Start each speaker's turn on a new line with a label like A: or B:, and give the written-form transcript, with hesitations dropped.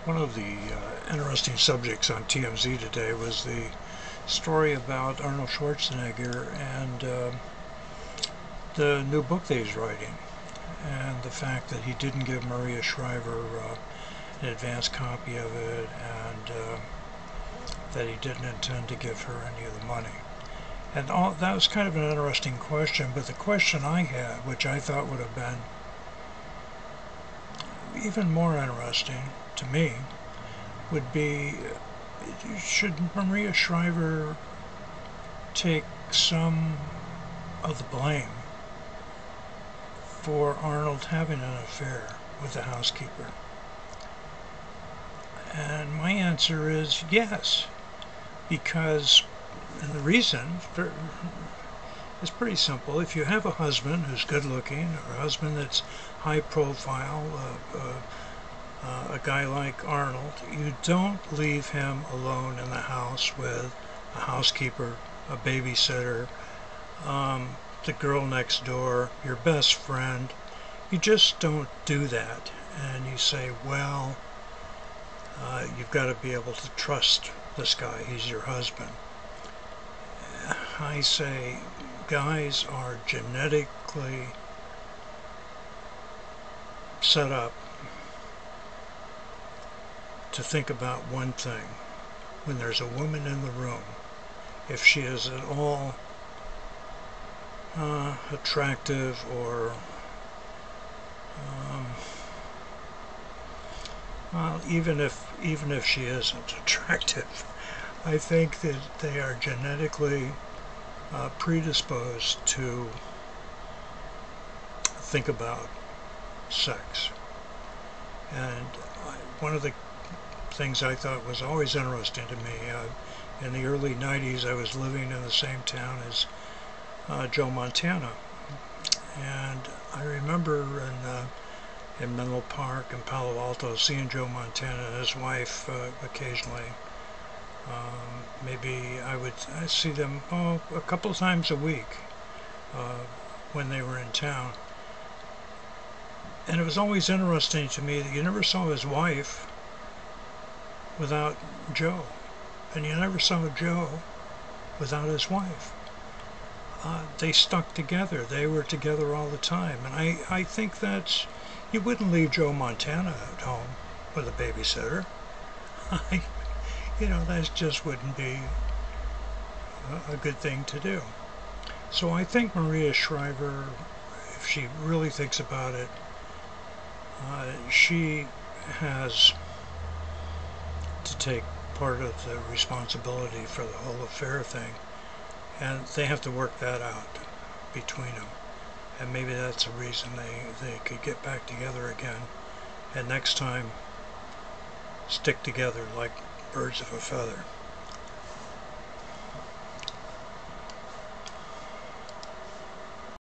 A: One of the interesting subjects on TMZ today was the story about Arnold Schwarzenegger and the new book that he's writing, and the fact that he didn't give Maria Shriver an advance copy of it, and that he didn't intend to give her any of the money. And that was kind of an interesting question, but the question I had, which I thought would have been even more interesting to me, would be, should Maria Shriver take some of the blame for Arnold having an affair with the housekeeper? And my answer is yes, because, and the reason is pretty simple. If you have a husband who's good looking, or a husband that's high profile, a guy like Arnold, you don't leave him alone in the house with a housekeeper, a babysitter, the girl next door, your best friend. You just don't do that. And you say, well, you've got to be able to trust this guy. He's your husband. I say guys are genetically set up to think about one thing. When there's a woman in the room, if she is at all attractive, or well, even if she isn't attractive, I think that they are genetically predisposed to think about sex. And one of the things I thought was always interesting to me, in the early 90s I was living in the same town as Joe Montana, and I remember in Menlo Park in Palo Alto seeing Joe Montana and his wife occasionally. Maybe I'd see them a couple of times a week when they were in town. And it was always interesting to me that you never saw his wife without Joe, and you never saw Joe without his wife. They stuck together. They were together all the time. And I think that's, you wouldn't leave Joe Montana at home with a babysitter. That just wouldn't be a good thing to do. So I think Maria Shriver, if she really thinks about it, she has to take part of the responsibility for the whole affair thing, and they have to work that out between them. And maybe that's a reason they could get back together again, and next time stick together like birds of a feather.